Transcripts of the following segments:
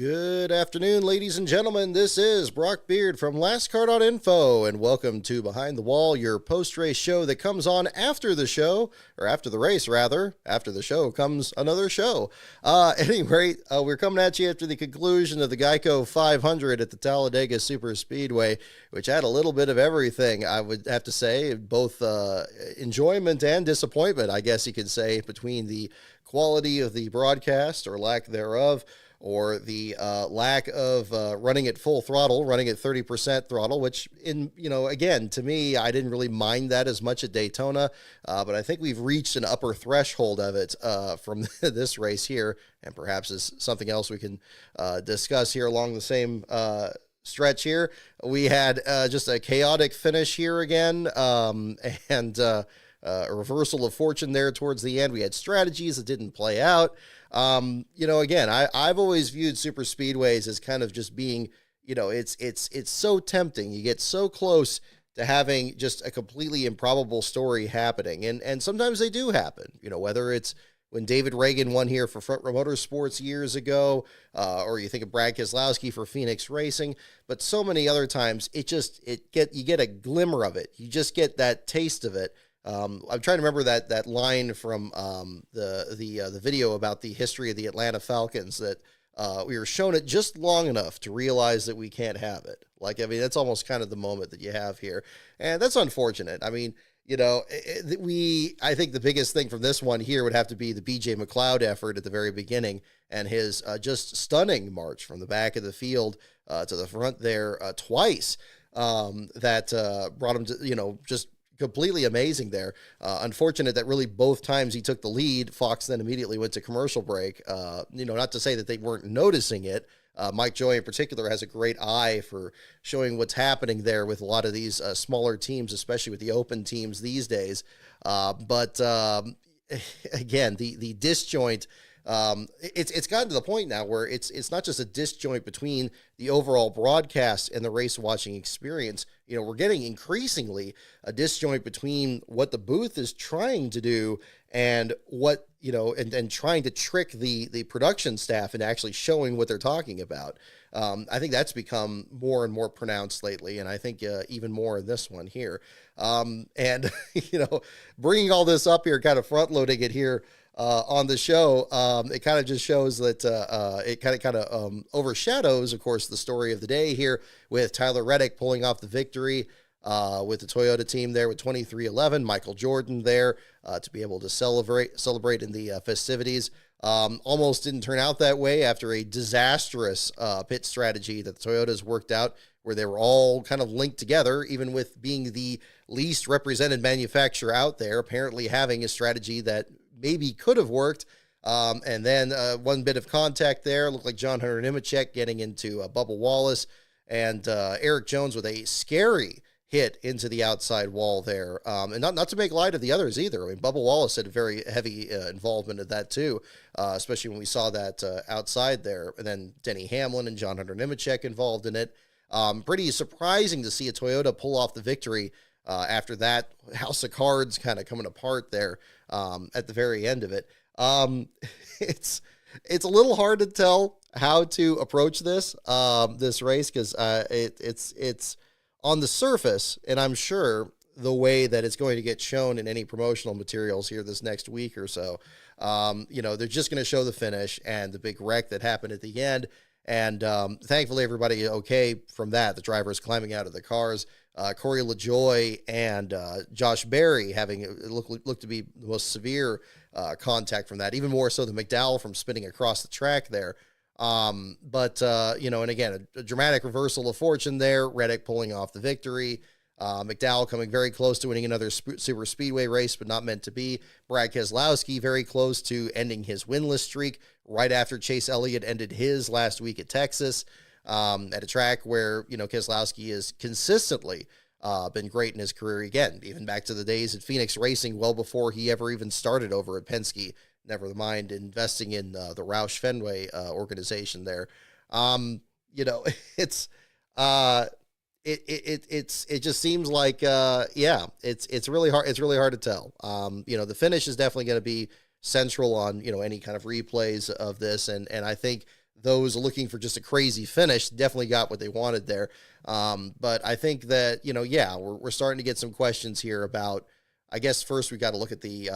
Good afternoon, ladies and gentlemen. This is Brock Beard from LastCar.info, and welcome to Behind the Wall, your post-race show that comes on after the show, or after the race, rather. After the show comes another show. We're coming at you after the conclusion of the Geico 500 at the Talladega Super Speedway, which had a little bit of everything, I would have to say, both enjoyment and disappointment, I guess you could say, between the quality of the broadcast, or lack thereof, or the lack of running at full throttle, running at 30% throttle, which again, to me, I didn't really mind that as much at Daytona, but I think we've reached an upper threshold of it from this race here, and perhaps is something else we can discuss here along the same stretch here. We had just a chaotic finish here again, and a reversal of fortune there towards the end. We had strategies that didn't play out. Again, I've always viewed super speedways as kind of just being, it's so tempting. You get so close to having just a completely improbable story happening. And sometimes they do happen, whether it's when David Reagan won here for Front Row Motorsports years ago, or you think of Brad Keselowski for Phoenix Racing, but so many other times you get a glimmer of it. You just get that taste of it. I'm trying to remember that line from the video about the history of the Atlanta Falcons, that we were shown it just long enough to realize that we can't have it. That's almost kind of the moment that you have here, and that's unfortunate. I think the biggest thing from this one here would have to be the B.J. McLeod effort at the very beginning, and his just stunning march from the back of the field to the front there twice, that brought him to, just completely amazing there. Unfortunate that really both times he took the lead, Fox then immediately went to commercial break. Not to say that they weren't noticing it. Mike Joy in particular has a great eye for showing what's happening there with a lot of these smaller teams, especially with the open teams these days. But again, the disjoint, it's gotten to the point now where it's not just a disjoint between the overall broadcast and the race watching experience. We're getting increasingly a disjoint between what the booth is trying to do and what, and trying to trick the production staff into actually showing what they're talking about. I think that's become more and more pronounced lately, and I think even more in this one here. And, bringing all this up here, kind of front loading it here, on the show, it kind of just shows that it kind of overshadows, of course, the story of the day here with Tyler Reddick pulling off the victory with the Toyota team there with 23-11. Michael Jordan there to be able to celebrate in the festivities. Almost didn't turn out that way after a disastrous pit strategy that the Toyotas worked out, where they were all kind of linked together, even with being the least represented manufacturer out there, apparently having a strategy that maybe could have worked. And then one bit of contact there. Looked like John Hunter Nemechek getting into Bubba Wallace, and Eric Jones with a scary hit into the outside wall there. And not to make light of the others either. Bubba Wallace had a very heavy involvement in that too, especially when we saw that outside there. And then Denny Hamlin and John Hunter Nemechek involved in it. Pretty surprising to see a Toyota pull off the victory after that house of cards kind of coming apart there at the very end of it. It's a little hard to tell how to approach this race, because it's on the surface, and I'm sure the way that it's going to get shown in any promotional materials here this next week or so, they're just going to show the finish and the big wreck that happened at the end. And thankfully, everybody okay from that. The drivers climbing out of the cars. Corey LaJoy and Josh Berry having looked to be the most severe contact from that, even more so than McDowell from spinning across the track there. And again, a dramatic reversal of fortune there. Reddick pulling off the victory. McDowell coming very close to winning another super speedway race, but not meant to be. Brad Keselowski very close to ending his winless streak right after Chase Elliott ended his last week at Texas, at a track where, Keselowski has consistently been great in his career again, even back to the days at Phoenix Racing, well before he ever even started over at Penske, never mind investing in the Roush Fenway organization there. It's it just seems like it's really hard. It's really hard to tell. The finish is definitely going to be central on any kind of replays of this, and I think those looking for just a crazy finish definitely got what they wanted there. But I think that, yeah, we're starting to get some questions here about, I guess first we got to look at the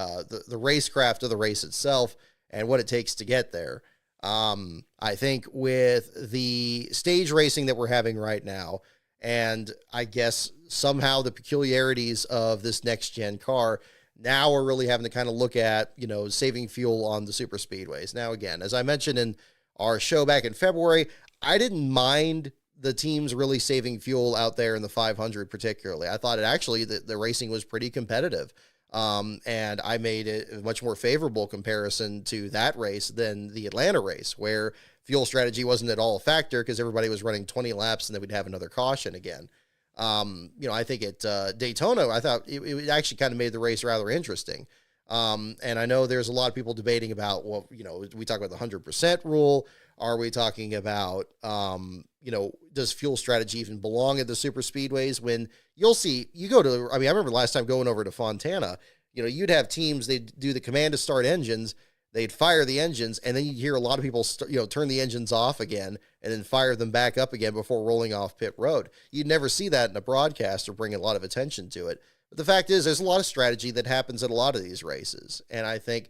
racecraft of the race itself and what it takes to get there. I think with the stage racing that we're having right now, and I guess somehow the peculiarities of this next gen car, now we're really having to kind of look at, saving fuel on the super speedways. Now, again, as I mentioned in our show back in February, I didn't mind the teams really saving fuel out there in the 500 particularly. I thought the racing was pretty competitive. And I made it a much more favorable comparison to that race than the Atlanta race, where fuel strategy wasn't at all a factor because everybody was running 20 laps and then we'd have another caution again. I think at Daytona, I thought it actually kind of made the race rather interesting. And I know there's a lot of people debating about, well, we talk about the 100% rule. Are we talking about, does fuel strategy even belong at the super speedways? When you'll see, I remember last time going over to Fontana, you'd have teams, they'd do the command to start engines, they'd fire the engines, and then you'd hear a lot of people, turn the engines off again and then fire them back up again before rolling off pit road. You'd never see that in a broadcast or bring a lot of attention to it. But the fact is, there's a lot of strategy that happens at a lot of these races. And I think,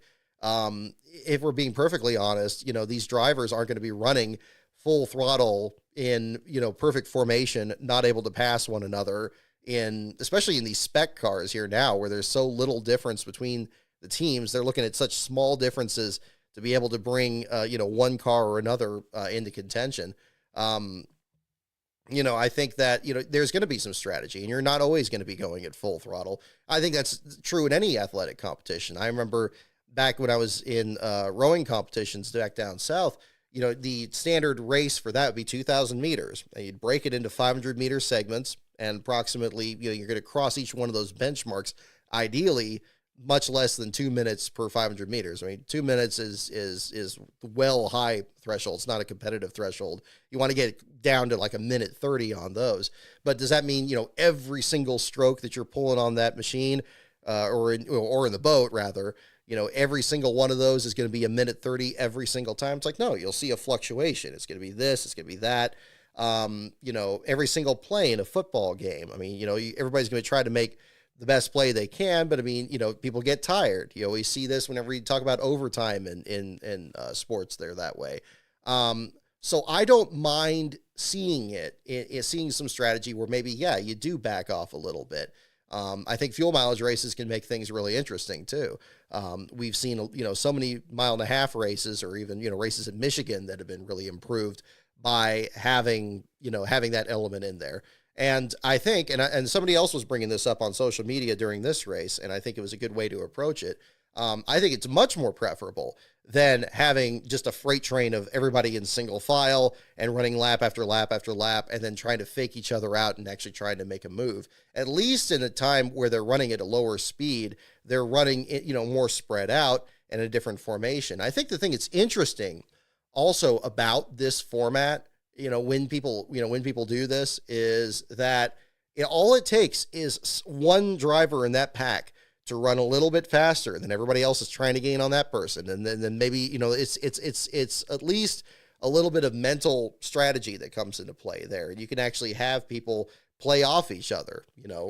if we're being perfectly honest, these drivers aren't going to be running full throttle in, perfect formation, not able to pass one another especially in these spec cars here now, where there's so little difference between the teams. They're looking at such small differences to be able to bring, one car or another into contention. I think that, there's going to be some strategy, and you're not always going to be going at full throttle. I think that's true in any athletic competition. I remember back when I was in rowing competitions back down south, the standard race for that would be 2,000 meters. And you'd break it into 500-meter segments, and approximately, you're going to cross each one of those benchmarks, ideally much less than 2 minutes per 500 meters. I mean, 2 minutes is well high threshold. It's not a competitive threshold. You want to get down to like a minute 30 on those. But does that mean, every single stroke that you're pulling on that machine, or in the boat rather, every single one of those is going to be a minute 30 every single time? It's like, no, you'll see a fluctuation. It's going to be this, it's going to be that. Every single play in a football game. I mean, everybody's going to try to make the best play they can, but I mean, people get tired. You always see this whenever you talk about overtime in sports. They're that way. So I don't mind seeing seeing some strategy where maybe, yeah, you do back off a little bit. I think fuel mileage races can make things really interesting too. We've seen, so many 1.5 mile races, or even, races in Michigan that have been really improved by having that element in there. And I think, and somebody else was bringing this up on social media during this race, and I think it was a good way to approach it. I think it's much more preferable than having just a freight train of everybody in single file and running lap after lap after lap and then trying to fake each other out and actually trying to make a move. At least in a time where they're running at a lower speed, they're running, more spread out and a different formation. I think the thing that's interesting also about this format, when people do this, is that all it takes is one driver in that pack to run a little bit faster than everybody else is trying to gain on that person. And then maybe, it's at least a little bit of mental strategy that comes into play there. And you can actually have people play off each other,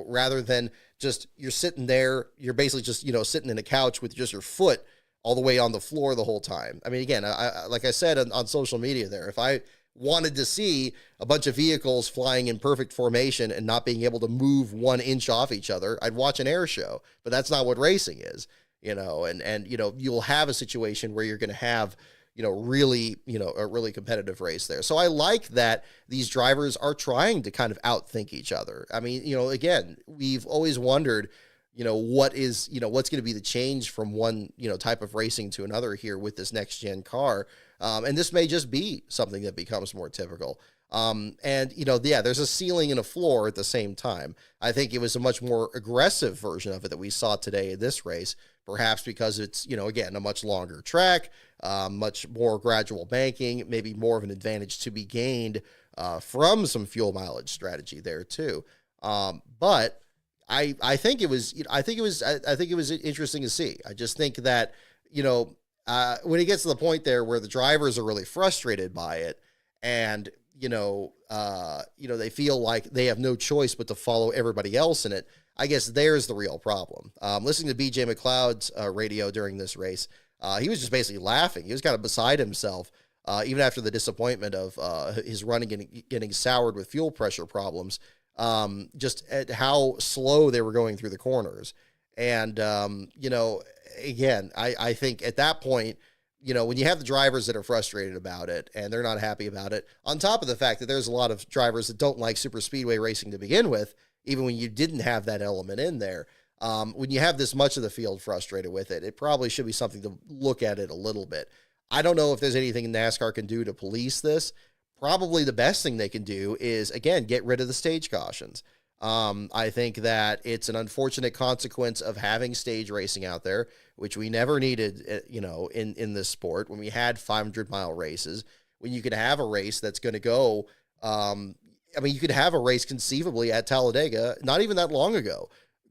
rather than just, you're sitting there, you're basically just, sitting in a couch with just your foot all the way on the floor the whole time. I mean, again, I like I said on social media there, if I wanted to see a bunch of vehicles flying in perfect formation and not being able to move 1 inch off each other, I'd watch an air show. But that's not what racing is, and you'll have a situation where you're going to have, really, a really competitive race there. So I like that these drivers are trying to kind of outthink each other. I mean, again, we've always wondered, what's going to be the change from one, type of racing to another here with this next gen car. And this may just be something that becomes more typical. There's a ceiling and a floor at the same time. I think it was a much more aggressive version of it that we saw today in this race, perhaps because it's, again, a much longer track, much more gradual banking, maybe more of an advantage to be gained from some fuel mileage strategy there too. But I think it was interesting to see. I just think that, when it gets to the point there where the drivers are really frustrated by it, and they feel like they have no choice but to follow everybody else in it, I guess there's the real problem. Listening to BJ McLeod's radio during this race, he was just basically laughing. He was kind of beside himself, even after the disappointment of his running getting soured with fuel pressure problems, just at how slow they were going through the corners. And, again, I think at that point, when you have the drivers that are frustrated about it and they're not happy about it, on top of the fact that there's a lot of drivers that don't like super speedway racing to begin with, even when you didn't have that element in there, when you have this much of the field frustrated with it, it probably should be something to look at it a little bit. I don't know if there's anything NASCAR can do to police this. Probably the best thing they can do is, again, get rid of the stage cautions. I think that it's an unfortunate consequence of having stage racing out there, which we never needed, in this sport, when we had 500-mile races, when you could have a race that's going to go, you could have a race conceivably at Talladega, not even that long ago,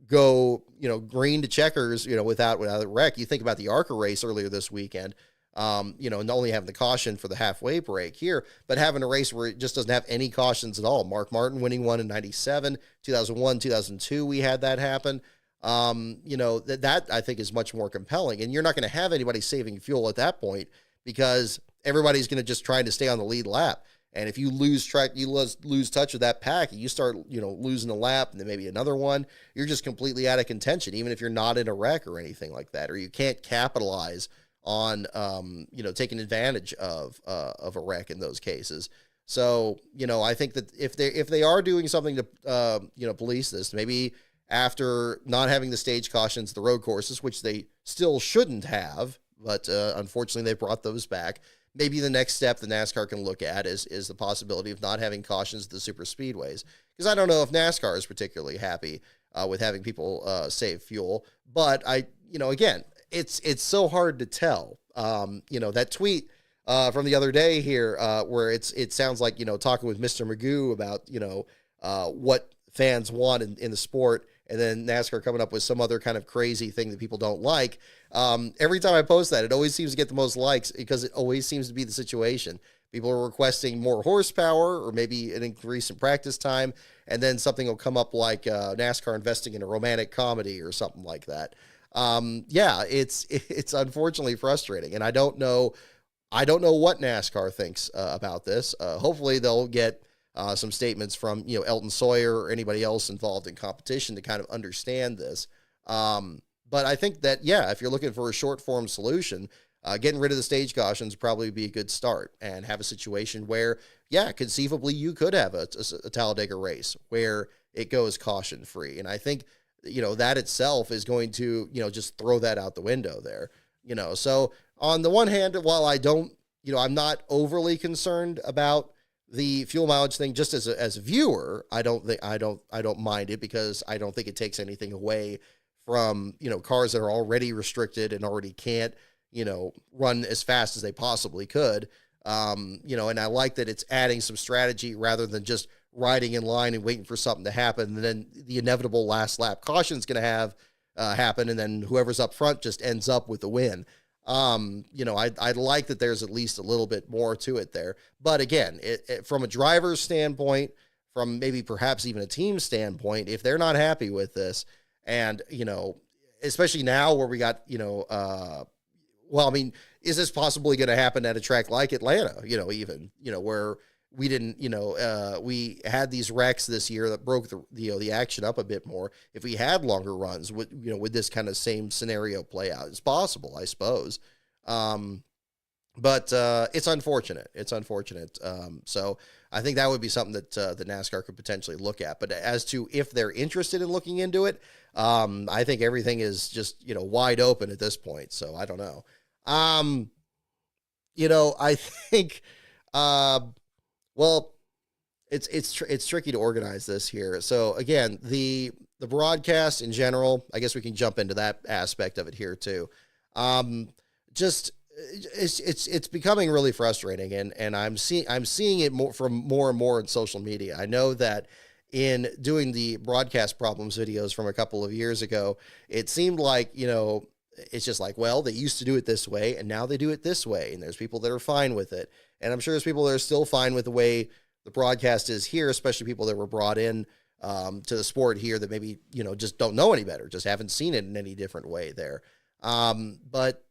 go, green to checkers, without a wreck. You think about the ARCA race earlier this weekend, not only having the caution for the halfway break here, but having a race where it just doesn't have any cautions at all. Mark Martin winning one in 97, 2001, 2002, we had that happen. That I think is much more compelling, and you're not going to have anybody saving fuel at that point because everybody's going to just try to stay on the lead lap. And if you lose track, you lose touch with that pack, and you start, losing a lap and then maybe another one, you're just completely out of contention, even if you're not in a wreck or anything like that, or you can't capitalize on, taking advantage of a wreck in those cases. So, I think that if they are doing something to, police this, maybe after not having the stage cautions, the road courses, which they still shouldn't have, but unfortunately they brought those back. Maybe the next step the NASCAR can look at is the possibility of not having cautions at the super speedways. Because I don't know if NASCAR is particularly happy with having people save fuel. But again, it's so hard to tell. That tweet from the other day here where it sounds like, talking with Mr. Magoo about, what fans want in the sport, and then NASCAR coming up with some other kind of crazy thing that people don't like. Every time I post that, it always seems to get the most likes because it always seems to be the situation. People are requesting more horsepower or maybe an increase in practice time, and then something will come up like NASCAR investing in a romantic comedy or something like that. It's unfortunately frustrating, and I don't know what NASCAR thinks about this. Hopefully they'll get some statements from, Elton Sawyer or anybody else involved in competition to kind of understand this. But I think that, if you're looking for a short form solution, getting rid of the stage cautions would probably be a good start, and have a situation where, conceivably you could have a Talladega race where it goes caution free. And I think, that itself is going to, just throw that out the window there, So on the one hand, while I don't, I'm not overly concerned about the fuel mileage thing, just as a viewer, I don't mind it, because I don't think it takes anything away from, cars that are already restricted and already can't, run as fast as they possibly could. And I like that it's adding some strategy rather than just riding in line and waiting for something to happen. And then the inevitable last lap caution is going to happen. And then whoever's up front just ends up with the win. I like that there's at least a little bit more to it there. But again, from a driver's standpoint, from maybe perhaps even a team standpoint, if they're not happy with this, and, especially now where we got, is this possibly going to happen at a track like Atlanta, where we didn't, we had these wrecks this year that broke the action up a bit more. If we had longer runs, would this kind of same scenario play out? It's possible, I suppose. But it's unfortunate. So I think that would be something that the NASCAR could potentially look at. But as to if they're interested in looking into it, I think everything is just, wide open at this point. So I don't know. I think, it's tricky to organize this here. So again, the broadcast in general, I guess we can jump into that aspect of it here too. It's becoming really frustrating, and I'm seeing it more and more in social media. I know that in doing the broadcast problems videos from a couple of years ago, it seemed like, it's just like, well, they used to do it this way and now they do it this way. And there's people that are fine with it. And I'm sure there's people that are still fine with the way the broadcast is here, especially people that were brought in to the sport here that maybe, just don't know any better, just haven't seen it in any different way there. But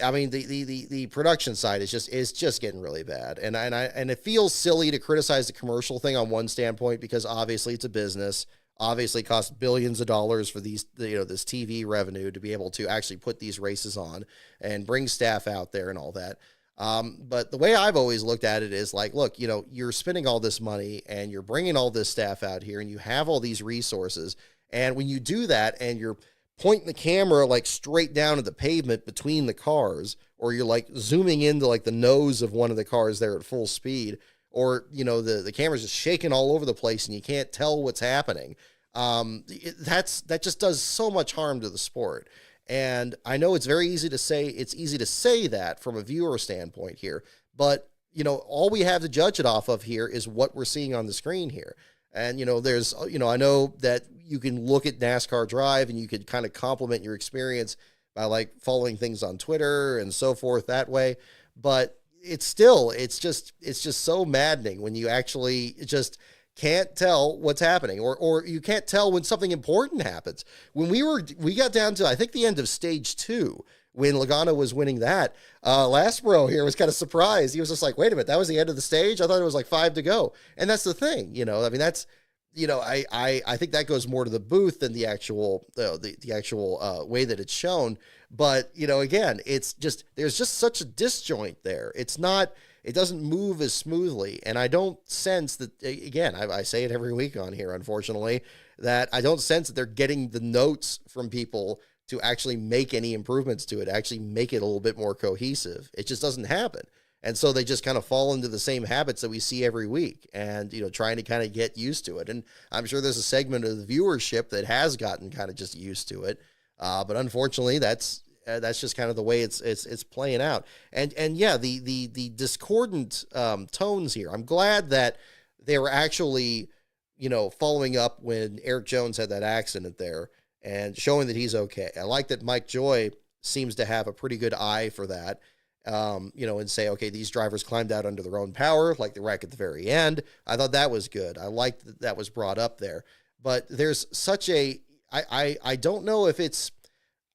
I mean, the production side is just getting really bad. And it feels silly to criticize the commercial thing on one standpoint, because obviously it's a business. Obviously it costs billions of dollars for these, this TV revenue to be able to actually put these races on and bring staff out there and all that. But the way I've always looked at it is like, look, you're spending all this money and you're bringing all this staff out here and you have all these resources. And when you do that and you're pointing the camera like straight down at the pavement between the cars, or you're like zooming into like the nose of one of the cars there at full speed, or, the camera's just shaking all over the place and you can't tell what's happening. That just does so much harm to the sport. And I know it's easy to say that from a viewer standpoint here, but all we have to judge it off of here is what we're seeing on the screen here. And, there's, I know that you can look at NASCAR Drive and you could kind of complement your experience by like following things on Twitter and so forth that way. But it's just so maddening when you actually just can't tell what's happening, or you can't tell when something important happens. When we got down to, I think, the end of stage 2, when Logano was winning that, Lastbro here was kind of surprised. He was just like, wait a minute, that was the end of the stage? I thought it was like 5 to go. And that's the thing, I mean, that's, I think that goes more to the booth than the actual, the actual way that it's shown. But, again, it's just, there's just such a disjoint there. It doesn't move as smoothly. And I don't sense that, again, I say it every week on here, unfortunately, that I don't sense that they're getting the notes from people to actually make any improvements to it, actually make it a little bit more cohesive. It just doesn't happen. And so they just kind of fall into the same habits that we see every week and, trying to kind of get used to it. And I'm sure there's a segment of the viewership that has gotten kind of just used to it. But unfortunately, that's just kind of the way it's playing out. And yeah, the discordant tones here. I'm glad that they were actually, following up when Eric Jones had that accident there and showing that he's okay. I like that Mike Joy seems to have a pretty good eye for that. And say, okay, these drivers climbed out under their own power, like the wreck at the very end. I thought that was good. I liked that was brought up there. But there's such I don't know if it's,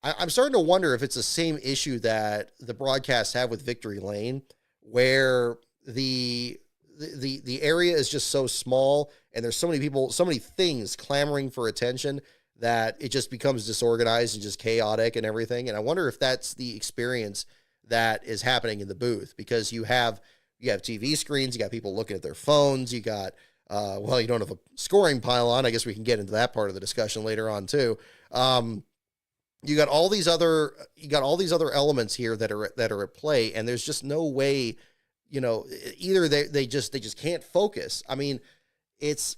I'm starting to wonder if it's the same issue that the broadcasts have with Victory Lane, where the area is just so small and there's so many people, so many things clamoring for attention that it just becomes disorganized and just chaotic and everything. And I wonder if that's the experience that is happening in the booth, because you have TV screens, you got people looking at their phones, you got, you don't have a scoring pylon. I guess we can get into that part of the discussion later on too. You got all these other elements here that are at play, and there's just no way, either they just can't focus. I mean, it's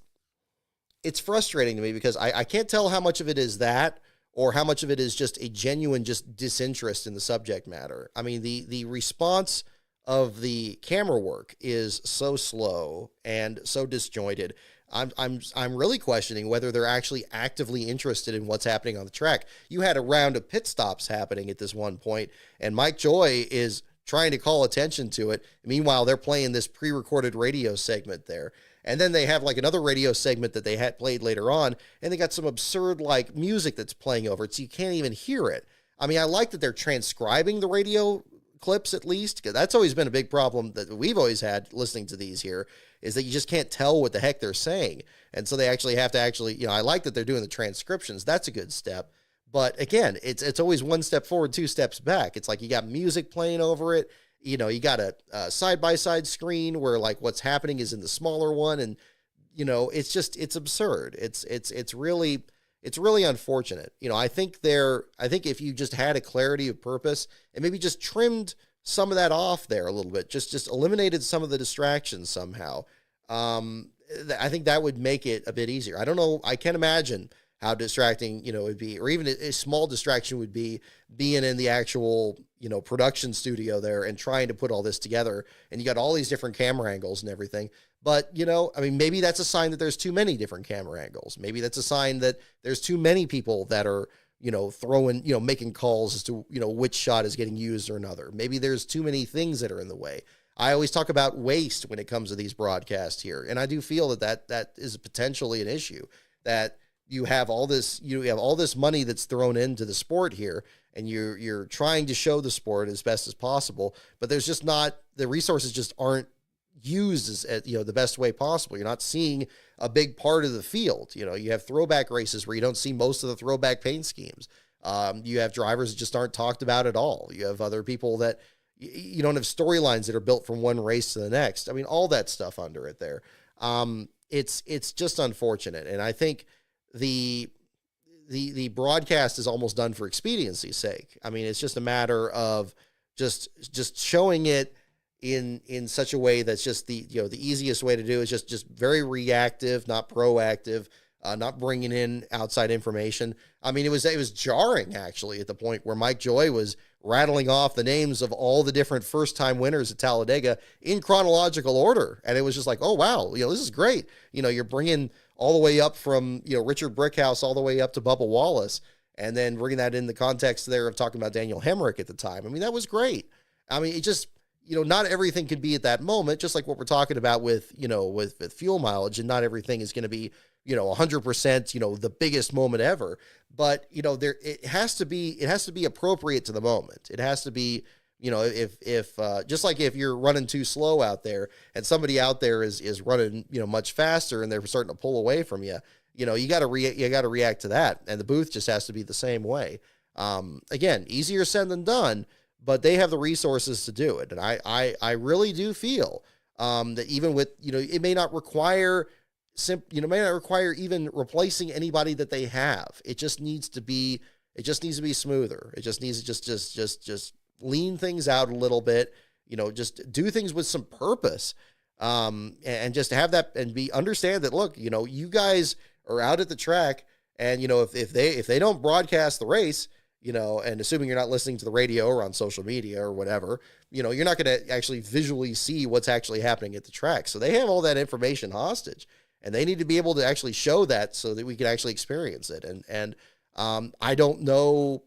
frustrating to me because I can't tell how much of it is that or how much of it is just a genuine just disinterest in the subject matter. I mean, the response of the camera work is so slow and so disjointed. I'm really questioning whether they're actually actively interested in what's happening on the track. You had a round of pit stops happening at this one point, and Mike Joy is trying to call attention to it. Meanwhile, they're playing this pre-recorded radio segment there. And then they have like another radio segment that they had played later on, and they got some absurd like music that's playing over it, so you can't even hear it. I mean, I like that they're transcribing the radio clips at least, because that's always been a big problem that we've always had listening to these here, is that you just can't tell what the heck they're saying. And so they actually have to I like that they're doing the transcriptions. That's a good step. But again, it's always one step forward, 2 steps back. It's like you got music playing over it. You got a side-by-side screen where like what's happening is in the smaller one. And, it's absurd. It's really unfortunate. I think if you just had a clarity of purpose and maybe just trimmed some of that off there a little bit, just eliminated some of the distractions somehow, I think that would make it a bit easier. I don't know. I can't imagine how distracting, it would be, or even a small distraction would be being in the actual, production studio there and trying to put all this together. And you got all these different camera angles and everything. But, maybe that's a sign that there's too many different camera angles. Maybe that's a sign that there's too many people that are throwing, making calls as to, which shot is getting used or another. Maybe there's too many things that are in the way. I always talk about waste when it comes to these broadcasts here. And I do feel that is potentially an issue, that you have all this money that's thrown into the sport here, and you're trying to show the sport as best as possible, but there's just not, the resources just aren't used as the best way possible. You're not seeing a big part of the field. You have throwback races where you don't see most of the throwback paint schemes. You have drivers that just aren't talked about at all. You have other people that you don't have storylines that are built from one race to the next. I mean, all that stuff under it there. It's just unfortunate. And I think the broadcast is almost done for expediency's sake. I mean, it's just a matter of just showing it in such a way that's just the easiest way to do is just very reactive, not proactive, not bringing in outside information. I mean, it was jarring actually at the point where Mike Joy was rattling off the names of all the different first-time winners at Talladega in chronological order. And it was just like, oh, wow, this is great. You're bringing all the way up from, Richard Brickhouse all the way up to Bubba Wallace, and then bringing that in the context there of talking about Daniel Hemrick at the time. I mean, that was great. I mean, it just, not everything could be at that moment, just like what we're talking about with fuel mileage, and not everything is going to be, 100%, the biggest moment ever. But, it has to be appropriate to the moment. It has to be, if just like if you're running too slow out there and somebody out there is running, much faster and they're starting to pull away from you, you got to react to that. And the booth just has to be the same way. Again, easier said than done, but they have the resources to do it. And I really do feel, that even with, it may not require even replacing anybody that they have. It just needs to be smoother. It just needs to just lean things out a little bit, just do things with some purpose. And just have that and understand that, look, you guys are out at the track, and, if they don't broadcast the race, and assuming you're not listening to the radio or on social media or whatever, you're not going to actually visually see what's actually happening at the track. So they have all that information hostage, and they need to be able to actually show that so that we can actually experience it. And I don't know.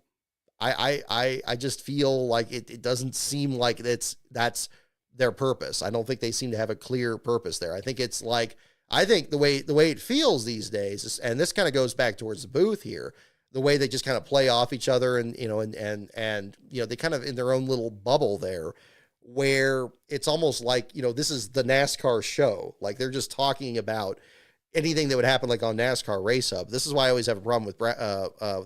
I just feel like it doesn't seem like that's their purpose. I don't think they seem to have a clear purpose there. I think it's like, I think the way it feels these days is, and this kind of goes back towards the booth here, the way they just kind of play off each other and they kind of in their own little bubble there, where it's almost like, this is the NASCAR show. Like they're just talking about anything that would happen like on NASCAR Race Hub. This is why I always have a problem with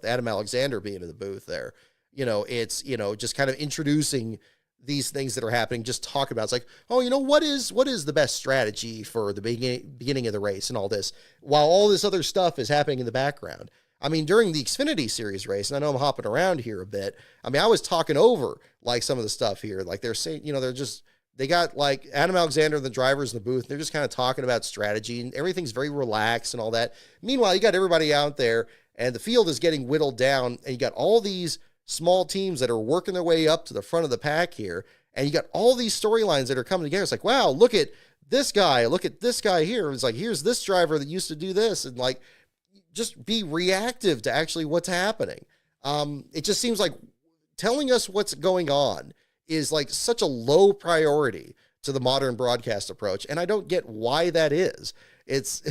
Adam Alexander being in the booth there. It's, just kind of introducing these things that are happening, just talk about, it's like, oh, what is the best strategy for the beginning of the race and all this, while all this other stuff is happening in the background. I mean, during the Xfinity Series race, and I know I'm hopping around here a bit, I mean, I was talking over like some of the stuff here, like they're saying, they got like Adam Alexander and the drivers in the booth, and they're just kind of talking about strategy, and everything's very relaxed and all that. Meanwhile, you got everybody out there, and the field is getting whittled down, and you got all these small teams that are working their way up to the front of the pack here, and you got all these storylines that are coming together. It's like, wow, look at this guy here. It's like, here's this driver that used to do this, and like, just be reactive to actually what's happening. It just seems like telling us what's going on is like such a low priority to the modern broadcast approach. And I don't get why that is. It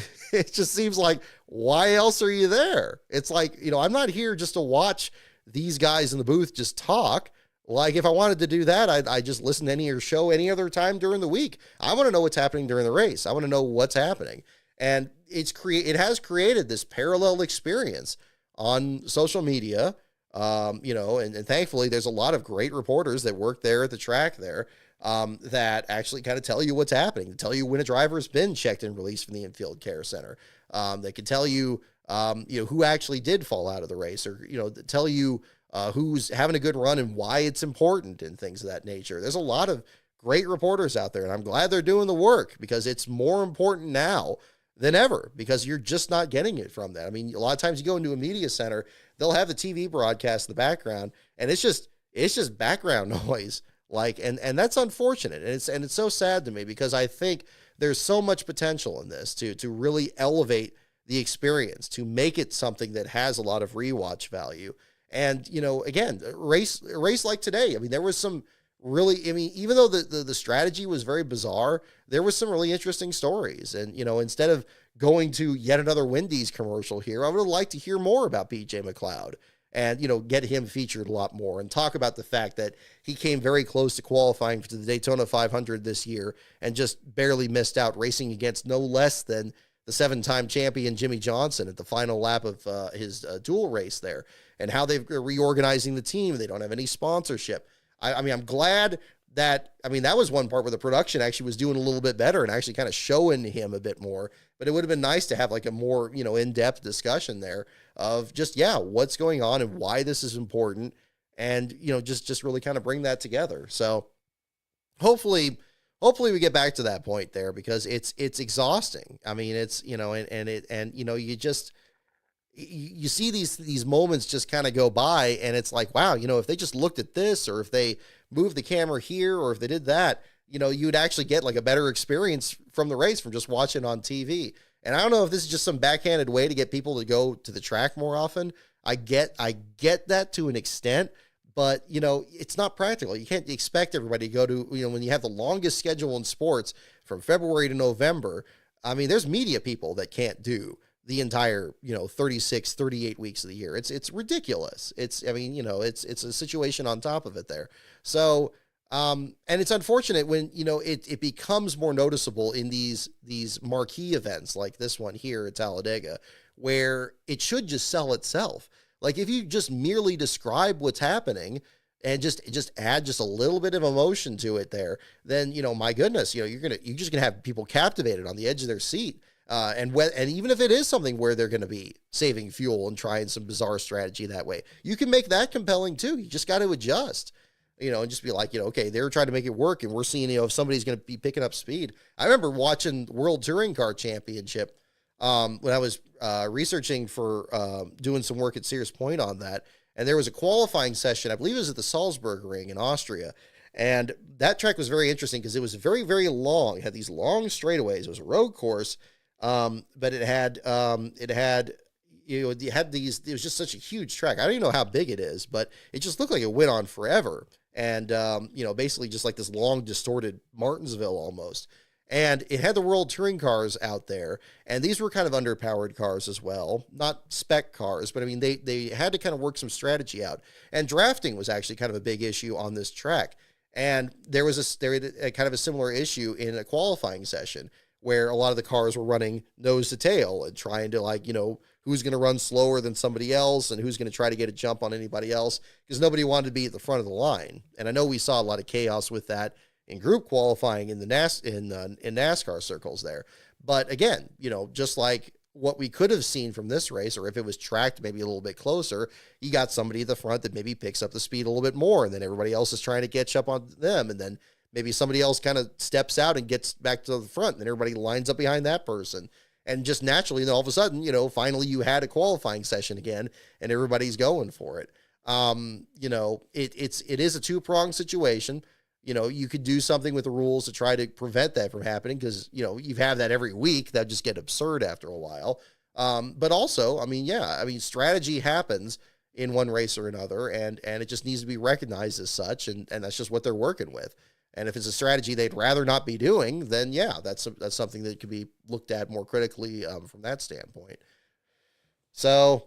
just seems like, why else are you there? It's like, I'm not here just to watch these guys in the booth just talk. Like if I wanted to do that, I'd just listen to any of your show any other time during the week. I want to know what's happening during the race. I want to know what's happening. And it has created this parallel experience on social media, and thankfully there's a lot of great reporters that work there at the track there, that actually kind of tell you what's happening, tell you when a driver's been checked and released from the infield care center. They can tell you, who actually did fall out of the race, or, tell you who's having a good run and why it's important and things of that nature. There's a lot of great reporters out there, and I'm glad they're doing the work, because it's more important now than ever, because you're just not getting it from that. I mean, a lot of times you go into a media center, they'll have the TV broadcast in the background, and it's just background noise. Like, and that's unfortunate. And it's so sad to me, because I think there's so much potential in this to really elevate the experience, to make it something that has a lot of rewatch value. And, again, a race like today, I mean, there was some really, I mean, even though the strategy was very bizarre, there was some really interesting stories. And, instead of going to yet another Wendy's commercial here, I would have liked to hear more about BJ McLeod and, get him featured a lot more and talk about the fact that he came very close to qualifying for the Daytona 500 this year and just barely missed out, racing against no less than the 7-time champion Jimmy Johnson at the final lap of his dual race there, and how they're reorganizing the team. They don't have any sponsorship. I mean, I'm glad that, I mean, that was one part where the production actually was doing a little bit better and actually kind of showing him a bit more, but it would have been nice to have like a more, in-depth discussion there of just, what's going on and why this is important. And, just really kind of bring that together. So hopefully we get back to that point there, because it's exhausting. I mean, it's, you see these moments just kind of go by, and it's like, wow, if they just looked at this, or if they moved the camera here, or if they did that, you would actually get like a better experience from the race from just watching on TV. And I don't know if this is just some backhanded way to get people to go to the track more often. I get that to an extent, but it's not practical. You can't expect everybody to go to, when you have the longest schedule in sports from February to November. I mean, there's media people that can't do the entire, 36, 38 weeks of the year. It's ridiculous. It's a situation on top of it there. So, and it's unfortunate when, it becomes more noticeable in these marquee events like this one here at Talladega, where it should just sell itself. Like, if you just merely describe what's happening and just add just a little bit of emotion to it there, then, my goodness, you're just gonna have people captivated on the edge of their seat. And even if it is something where they're going to be saving fuel and trying some bizarre strategy that way, you can make that compelling too. You just got to adjust, and just be like, okay, they're trying to make it work, and we're seeing, if somebody's going to be picking up speed. I remember watching World Touring Car Championship when I was researching for doing some work at Sears Point on that, and there was a qualifying session. I believe it was at the Salzburg Ring in Austria. And that track was very interesting because it was very, very long. It had these long straightaways. It was a road course. But it had these, it was just such a huge track. I don't even know how big it is, but it just looked like it went on forever. And, basically just like this long distorted Martinsville almost. And it had the World Touring cars out there. And these were kind of underpowered cars as well, not spec cars, but I mean, they had to kind of work some strategy out. And drafting was actually kind of a big issue on this track. And there was a kind of a similar issue in a qualifying session, where a lot of the cars were running nose to tail and trying to who's going to run slower than somebody else and who's going to try to get a jump on anybody else, because nobody wanted to be at the front of the line. And I know we saw a lot of chaos with that in group qualifying in the in NASCAR circles there. But again, just like what we could have seen from this race, or if it was tracked maybe a little bit closer, you got somebody at the front that maybe picks up the speed a little bit more, and then everybody else is trying to catch up on them, and then maybe somebody else kind of steps out and gets back to the front, and then everybody lines up behind that person. And just naturally, all of a sudden, finally you had a qualifying session again, and everybody's going for it. It is a two-pronged situation. You could do something with the rules to try to prevent that from happening, because, you have that every week. That'd just get absurd after a while. But also, strategy happens in one race or another, and it just needs to be recognized as such, and that's just what they're working with. And if it's a strategy they'd rather not be doing, then that's something that could be looked at more critically from that standpoint. So,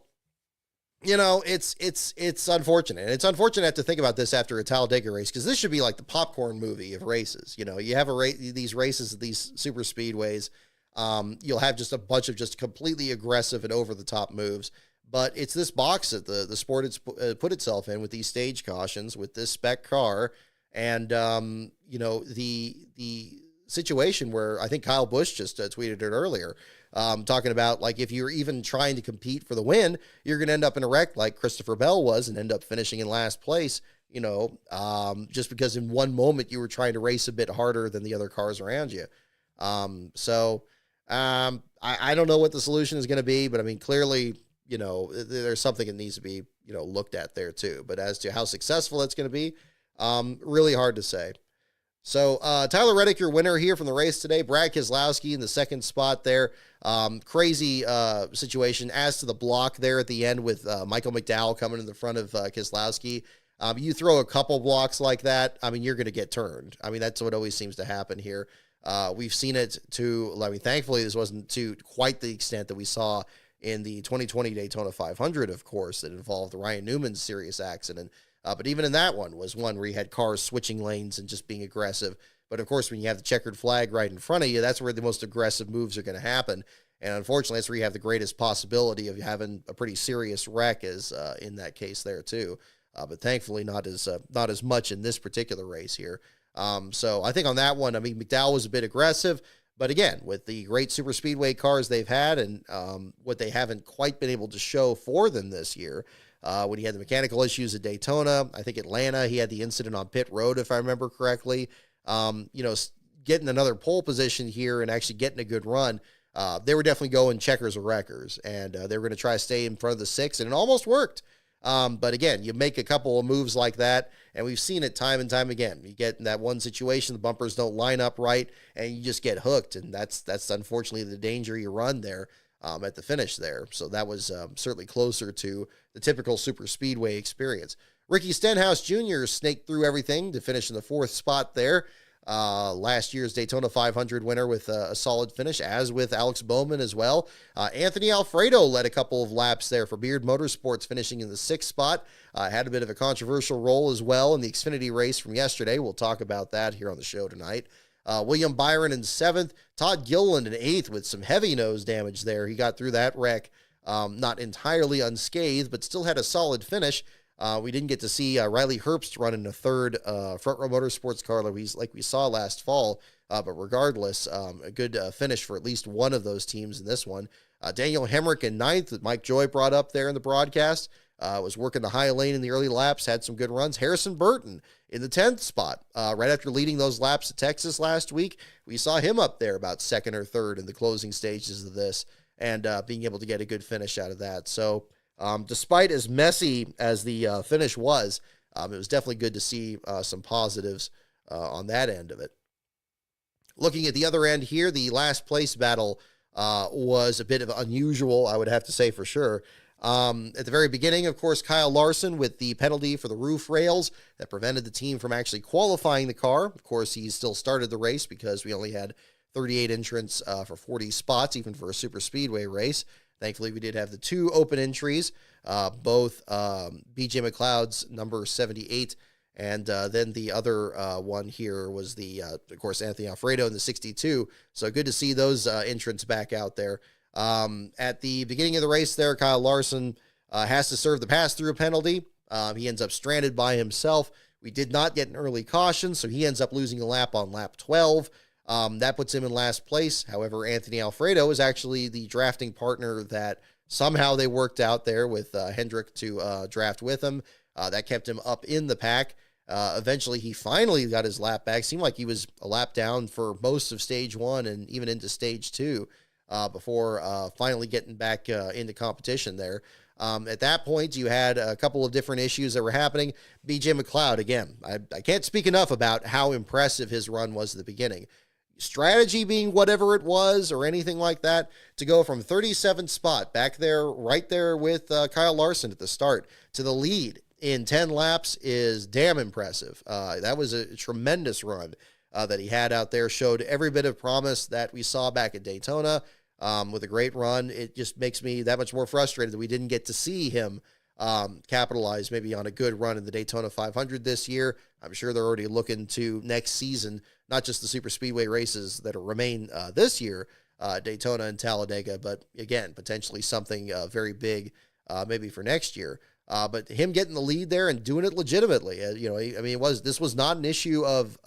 it's unfortunate. And it's unfortunate to think about this after a Talladega race, because this should be like the popcorn movie of races. You have these races at these super speedways. You'll have just a bunch of just completely aggressive and over the top moves. But it's this box that the sport has put itself in with these stage cautions, with this spec car. And, the situation where I think Kyle Busch just tweeted it earlier, talking about, like, if you're even trying to compete for the win, you're going to end up in a wreck like Christopher Bell was and end up finishing in last place, just because in one moment you were trying to race a bit harder than the other cars around you. I don't know what the solution is going to be, but I mean, clearly, there's something that needs to be, looked at there too. But as to how successful that's going to be, really hard to say. So Tyler Reddick, your winner here from the race today. Brad Keselowski in the second spot there. Crazy situation as to the block there at the end with Michael McDowell coming in the front of Keselowski. You throw a couple blocks like that, I mean, you're going to get turned. I mean, that's what always seems to happen here. We've seen it thankfully, this wasn't to quite the extent that we saw in the 2020 Daytona 500, of course, that involved Ryan Newman's serious accident. But even in that one was one where you had cars switching lanes and just being aggressive. But of course, when you have the checkered flag right in front of you, that's where the most aggressive moves are going to happen. And unfortunately, that's where you have the greatest possibility of having a pretty serious wreck, as in that case there too. But thankfully, not as much in this particular race here. So I think on that one, I mean, McDowell was a bit aggressive. But again, with the great super speedway cars they've had and what they haven't quite been able to show for them this year, when he had the mechanical issues at Daytona, I think Atlanta, he had the incident on pit road, if I remember correctly. Getting another pole position here and actually getting a good run, they were definitely going checkers or wreckers, and they were going to try to stay in front of the six, and it almost worked. But again, you make a couple of moves like that, and we've seen it time and time again. You get in that one situation, the bumpers don't line up right, and you just get hooked, and that's unfortunately the danger you run there at the finish there. So that was certainly closer to the typical super speedway experience. Ricky Stenhouse Jr. snaked through everything to finish in the fourth spot there. Last year's Daytona 500 winner with a solid finish, as with Alex Bowman as well. Anthony Alfredo led a couple of laps there for Beard Motorsports, finishing in the sixth spot. Had a bit of a controversial role as well in the Xfinity race from yesterday. We'll talk about that here on the show tonight. William Byron in seventh, Todd Gilliland in eighth with some heavy nose damage there. He got through that wreck not entirely unscathed, but still had a solid finish. We didn't get to see Riley Herbst run in a third Front Row Motorsports car like we saw last fall, but regardless, a good finish for at least one of those teams in this one. Daniel Hemrick in ninth, that Mike Joy brought up there in the broadcast, was working the high lane in the early laps, had some good runs. Harrison Burton in the 10th spot, right after leading those laps at Texas last week. We saw him up there about second or third in the closing stages of this, and being able to get a good finish out of that. So despite as messy as the finish was, it was definitely good to see some positives on that end of it. Looking at the other end here, the last place battle was a bit of unusual, I would have to say for sure. At the very beginning, of course, Kyle Larson with the penalty for the roof rails that prevented the team from actually qualifying the car. Of course, he still started the race because we only had 38 entrants for 40 spots, even for a super speedway race. Thankfully, we did have the two open entries, both BJ McLeod's number 78, and then the other one here was of course, Anthony Alfredo in the 62. So good to see those entrants back out there. At the beginning of the race there, Kyle Larson has to serve the pass-through penalty. He ends up stranded by himself. We did not get an early caution, so he ends up losing a lap on lap 12. That puts him in last place. However, Anthony Alfredo is actually the drafting partner that somehow they worked out there with Hendrick to draft with him. That kept him up in the pack. Eventually, he finally got his lap back. Seemed like he was a lap down for most of stage one and even into stage two before finally getting back into competition there. At that point, you had a couple of different issues that were happening. BJ McLeod, again, I can't speak enough about how impressive his run was at the beginning. Strategy being whatever it was or anything like that, to go from 37th spot back there, right there with Kyle Larson at the start, to the lead in 10 laps is damn impressive. That was a tremendous run that he had out there, showed every bit of promise that we saw back at Daytona with a great run. It just makes me that much more frustrated that we didn't get to see him capitalize maybe on a good run in the Daytona 500 this year. I'm sure they're already looking to next season, not just the super speedway races that remain this year, Daytona and Talladega, but again, potentially something very big maybe for next year. But him getting the lead there and doing it legitimately, this was not an issue of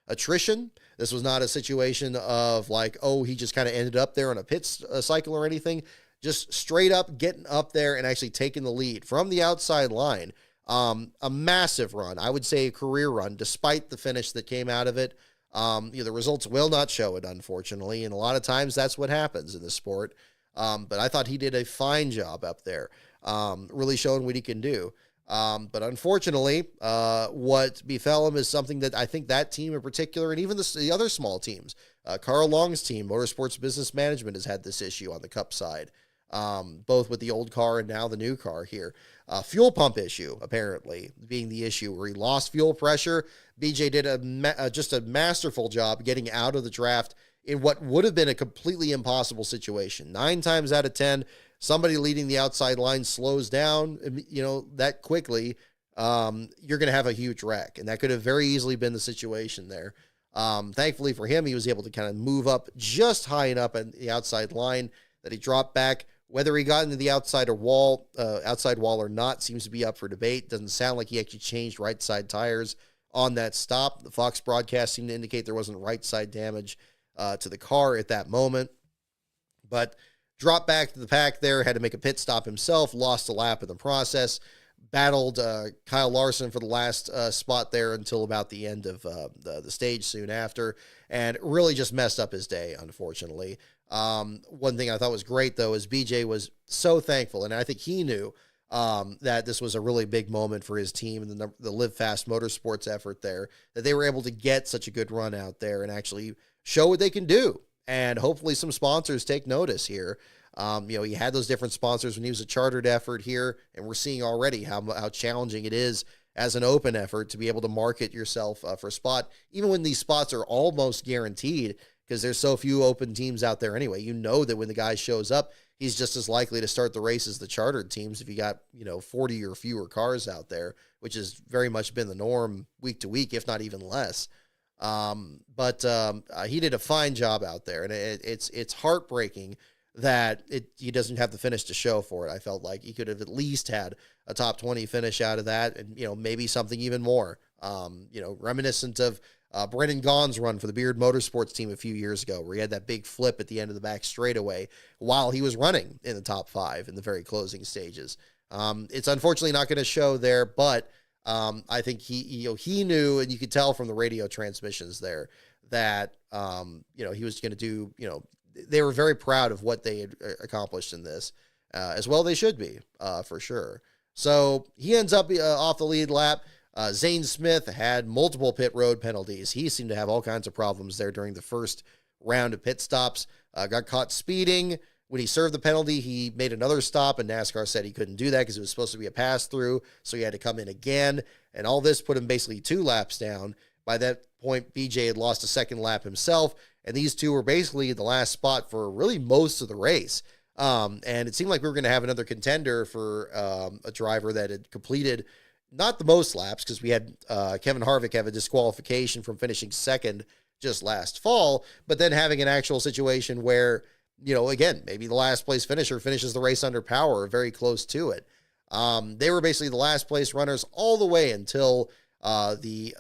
attrition. This was not a situation of like, oh, he just kind of ended up there on a pit cycle or anything. Just straight up getting up there and actually taking the lead from the outside line. A massive run, I would say a career run, despite the finish that came out of it. The results will not show it, unfortunately, and a lot of times that's what happens in this sport. But I thought he did a fine job up there, really showing what he can do. But unfortunately, what befell him is something that I think that team in particular, and even the other small teams, Carl Long's team, Motorsports Business Management, has had this issue on the Cup side, both with the old car and now the new car here. Fuel pump issue, apparently, being the issue where he lost fuel pressure. BJ did just a masterful job getting out of the draft in what would have been a completely impossible situation. 9 times out of 10, somebody leading the outside line slows down, that quickly, you're going to have a huge wreck. And that could have very easily been the situation there. Thankfully for him, he was able to kind of move up just high enough at the outside line that he dropped back. Whether he got into the outside wall or not seems to be up for debate. Doesn't sound like he actually changed right side tires on that stop. The Fox broadcast seemed to indicate there wasn't right side damage to the car at that moment. But dropped back to the pack there, had to make a pit stop himself, lost a lap in the process, battled Kyle Larson for the last spot there until about the end of the stage soon after, and really just messed up his day, unfortunately. One thing I thought was great, though, is BJ was so thankful, and I think he knew that this was a really big moment for his team and the Live Fast Motorsports effort there, that they were able to get such a good run out there and actually show what they can do. And hopefully some sponsors take notice here. He had those different sponsors when he was a chartered effort here, and we're seeing already how challenging it is as an open effort to be able to market yourself for a spot, even when these spots are almost guaranteed, because there's so few open teams out there anyway. You know that when the guy shows up, he's just as likely to start the race as the chartered teams if you got, 40 or fewer cars out there, which has very much been the norm week to week, if not even less. But he did a fine job out there, and it's heartbreaking that he doesn't have the finish to show for it. I felt like he could have at least had a top 20 finish out of that, and maybe something even more. Reminiscent of Brendan Gaughan's run for the Beard Motorsports team a few years ago, where he had that big flip at the end of the back straightaway while he was running in the top 5 in the very closing stages. It's unfortunately not going to show there, but I think he knew, and you could tell from the radio transmissions there that, he was going to do, they were very proud of what they had accomplished in this, as well they should be, for sure. So he ends up off the lead lap. Zane Smith had multiple pit road penalties. He seemed to have all kinds of problems there during the first round of pit stops. Got caught speeding. When he served the penalty, he made another stop, and NASCAR said he couldn't do that because it was supposed to be a pass-through, so he had to come in again, and all this put him basically 2 laps down. By that point, BJ had lost a second lap himself, and these two were basically the last spot for really most of the race. And it seemed like we were going to have another contender for a driver that had completed not the most laps, because we had Kevin Harvick have a disqualification from finishing second just last fall, but then having an actual situation where, again, maybe the last place finisher finishes the race under power or very close to it. They were basically the last place runners all the way until the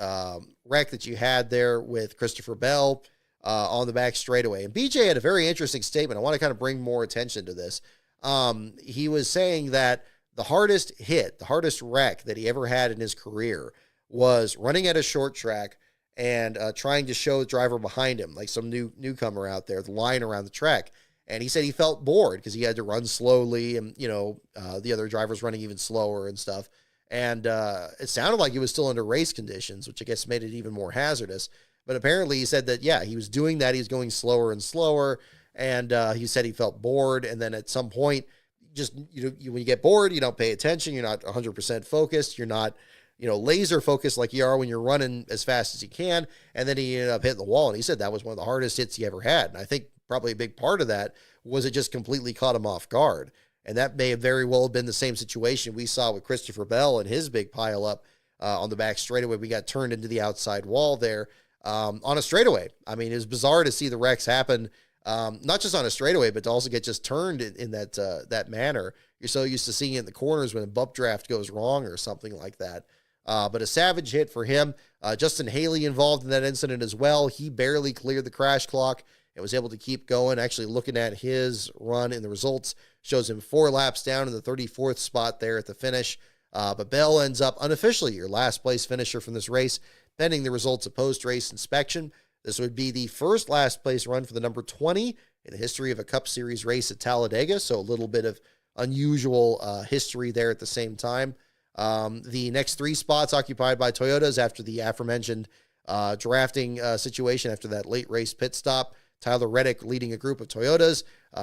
wreck that you had there with Christopher Bell on the back straightaway. And BJ had a very interesting statement. I want to kind of bring more attention to this. He was saying that the hardest wreck that he ever had in his career was running at a short track and trying to show the driver behind him, like some newcomer out there, the line around the track. And he said he felt bored because he had to run slowly, and, the other drivers running even slower and stuff. And it sounded like he was still under race conditions, which I guess made it even more hazardous. But apparently he said that, yeah, he was doing that. He was going slower and slower. And he said he felt bored. And then at some point, just, when you get bored, you don't pay attention. You're not 100% focused. You're not, laser focused like you are when you're running as fast as you can. And then he ended up hitting the wall. And he said that was one of the hardest hits he ever had. And I think probably a big part of that was it just completely caught him off guard. And that may have very well been the same situation we saw with Christopher Bell and his big pileup on the back straightaway. We got turned into the outside wall there on a straightaway. I mean, it was bizarre to see the wrecks happen, not just on a straightaway, but to also get just turned in that manner. You're so used to seeing it in the corners when a bump draft goes wrong or something like that. But a savage hit for him. Justin Haley involved in that incident as well. He barely cleared the crash clock and was able to keep going. Actually, looking at his run in the results, shows him 4 laps down in the 34th spot there at the finish. But Bell ends up unofficially your last place finisher from this race, pending the results of post-race inspection. This would be the first last place run for the number 20 in the history of a Cup Series race at Talladega. So a little bit of unusual history there at the same time. The next 3 spots occupied by Toyotas after the aforementioned drafting situation after that late race pit stop. Tyler Reddick leading a group of Toyotas.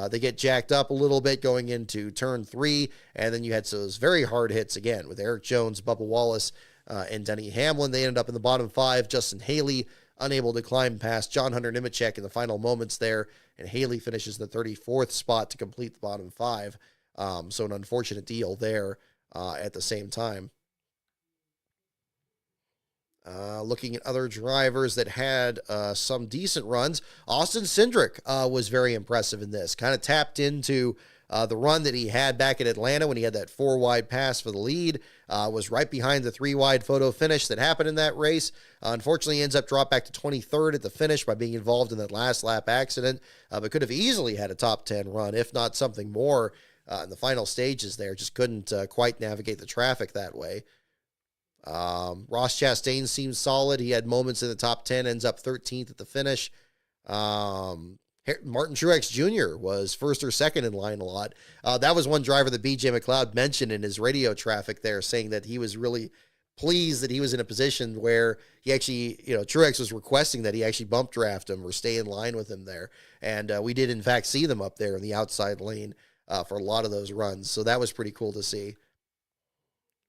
They get jacked up a little bit going into turn 3, and then you had those very hard hits again with Eric Jones, Bubba Wallace, and Denny Hamlin. They ended up in the bottom 5. Justin Haley unable to climb past John Hunter Nemechek in the final moments there, and Haley finishes the 34th spot to complete the bottom 5. So an unfortunate deal there at the same time. Looking at other drivers that had some decent runs, Austin Cindric was very impressive in this. Kind of tapped into the run that he had back at Atlanta when he had that 4-wide pass for the lead. Was right behind the 3-wide photo finish that happened in that race. Unfortunately, he ends up dropped back to 23rd at the finish by being involved in that last lap accident, but could have easily had a top 10 run, if not something more in the final stages there. Just couldn't quite navigate the traffic that way. Ross Chastain seems solid. He had moments in the top 10, ends up 13th at the finish. Martin Truex Jr. was first or second in line a lot. That was one driver that BJ McLeod mentioned in his radio traffic there, saying that he was really pleased that he was in a position where he actually, Truex was requesting that he actually bump draft him or stay in line with him there. And we did, in fact, see them up there in the outside lane for a lot of those runs. So that was pretty cool to see.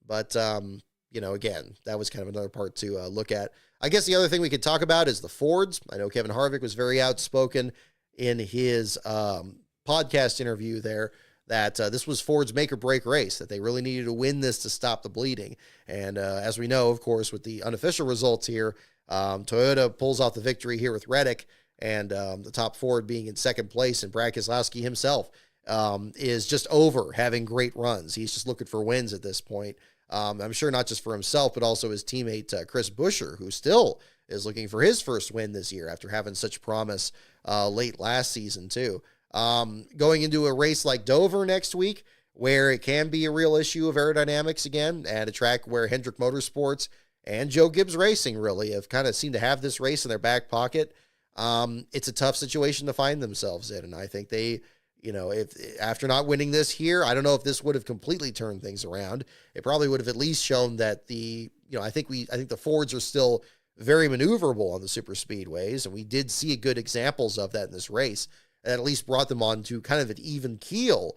But, again, that was kind of another part to look at. I guess the other thing we could talk about is the Fords. I know Kevin Harvick was very outspoken in his podcast interview there that this was Ford's make or break race, that they really needed to win this to stop the bleeding. And as we know, of course, with the unofficial results here, Toyota pulls off the victory here with Reddick, and the top Ford being in second place, and Brad Keselowski himself is just over having great runs. He's just looking for wins at this point. I'm sure not just for himself, but also his teammate, Chris Buescher, who still is looking for his first win this year after having such promise late last season, too. Going into a race like Dover next week, where it can be a real issue of aerodynamics again, at a track where Hendrick Motorsports and Joe Gibbs Racing really have kind of seemed to have this race in their back pocket. It's a tough situation to find themselves in, and I think they... if after not winning this here, I don't know if this would have completely turned things around. It probably would have at least shown that I think the Fords are still very maneuverable on the super speedways, and we did see good examples of that in this race. That at least brought them on to kind of an even keel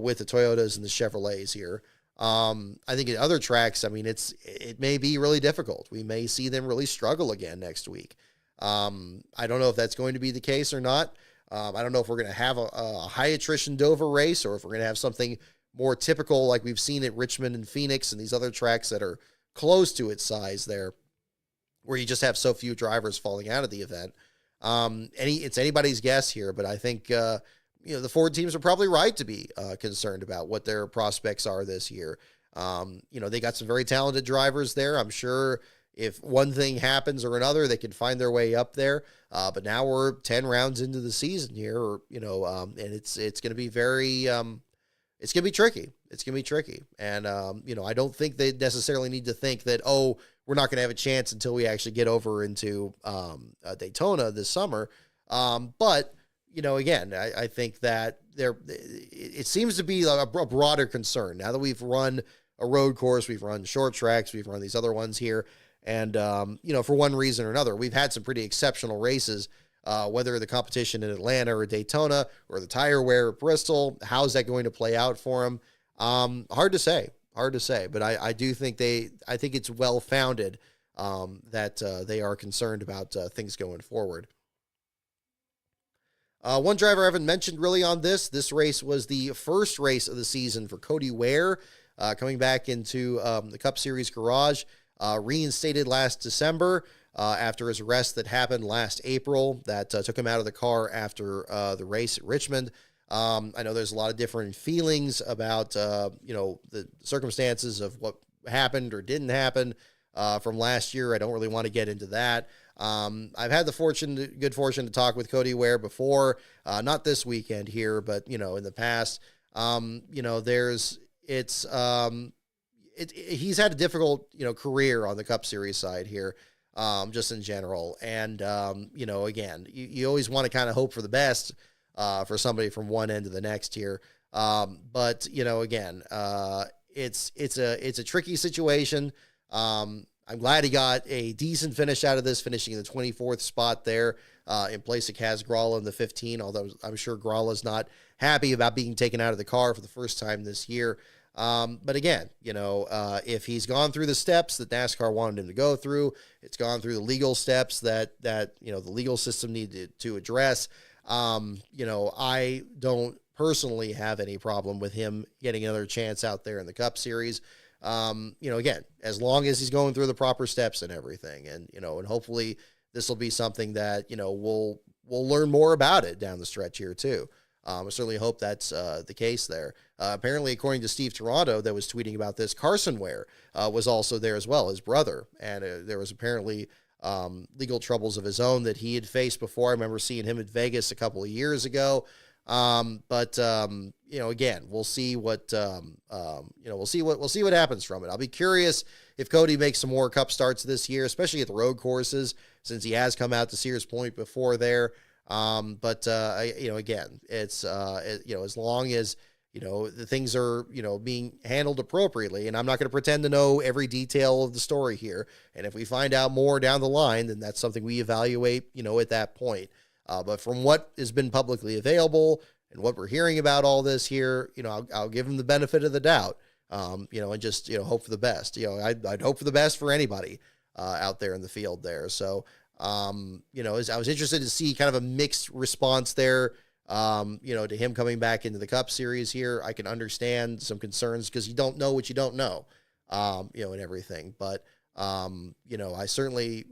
with the Toyotas and the Chevrolets here. I think at other tracks, it may be really difficult. We may see them really struggle again next week. I don't know if that's going to be the case or not. I don't know if we're going to have a high attrition Dover race, or if we're going to have something more typical like we've seen at Richmond and Phoenix and these other tracks that are close to its size there, where you just have so few drivers falling out of the event. It's anybody's guess here, but I think the Ford teams are probably right to be concerned about what their prospects are this year. They got some very talented drivers there. I'm sure if one thing happens or another, they can find their way up there. But now we're 10 rounds into the season here, and it's going to be very, it's going to be tricky. It's going to be tricky. And, I don't think they necessarily need to think that, we're not going to have a chance until we actually get over into Daytona this summer. But, again, I think that it seems to be a broader concern. Now that we've run a road course, we've run short tracks, we've run these other ones here. And, for one reason or another, we've had some pretty exceptional races, whether the competition in Atlanta or Daytona or the tire wear at Bristol. How's that going to play out for them? Hard to say, but I do think I think it's well-founded that they are concerned about things going forward. One driver I haven't mentioned really on this race was the first race of the season for Cody Ware, coming back into the Cup Series garage. Reinstated last December after his arrest that happened last April that took him out of the car after the race at Richmond. I know there's a lot of different feelings about, the circumstances of what happened or didn't happen from last year. I don't really want to get into that. I've had the good fortune to talk with Cody Ware before, not this weekend here, but, in the past. He's had a difficult, career on the Cup Series side here, just in general. And, again, you always want to kind of hope for the best for somebody from one end to the next here. But, again, it's a tricky situation. I'm glad he got a decent finish out of this, finishing in the 24th spot there in place of Kaz Grala in the 15, although I'm sure Grala's not happy about being taken out of the car for the first time this year. But again, if he's gone through the steps that NASCAR wanted him to go through, it's gone through the legal steps that the legal system needed to address. I don't personally have any problem with him getting another chance out there in the Cup Series. Again, as long as he's going through the proper steps and everything, and hopefully this will be something that, we'll learn more about it down the stretch here too. I certainly hope that's the case there. Apparently, according to Steve Toronto, that was tweeting about this, Carson Ware was also there as well, his brother, and there was apparently legal troubles of his own that he had faced before. I remember seeing him at Vegas a couple of years ago. Again, we'll see what we'll see what happens from it. I'll be curious if Cody makes some more Cup starts this year, especially at the road courses, since he has come out to Sears Point before there. Again, it's as long as the things are being handled appropriately, and I'm not going to pretend to know every detail of the story here. And if we find out more down the line, then that's something we evaluate at that point. But from what has been publicly available and what we're hearing about all this here, I'll give him the benefit of the doubt, and just, hope for the best. I'd hope for the best for anybody out there in the field there. So, I was interested to see kind of a mixed response there, to him coming back into the Cup Series here. I can understand some concerns because you don't know what you don't know, and everything. But, I certainly,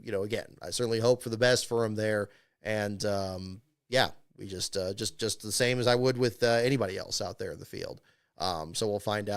I certainly hope for the best for him there. And, we just the same as I would with anybody else out there in the field. So we'll find out.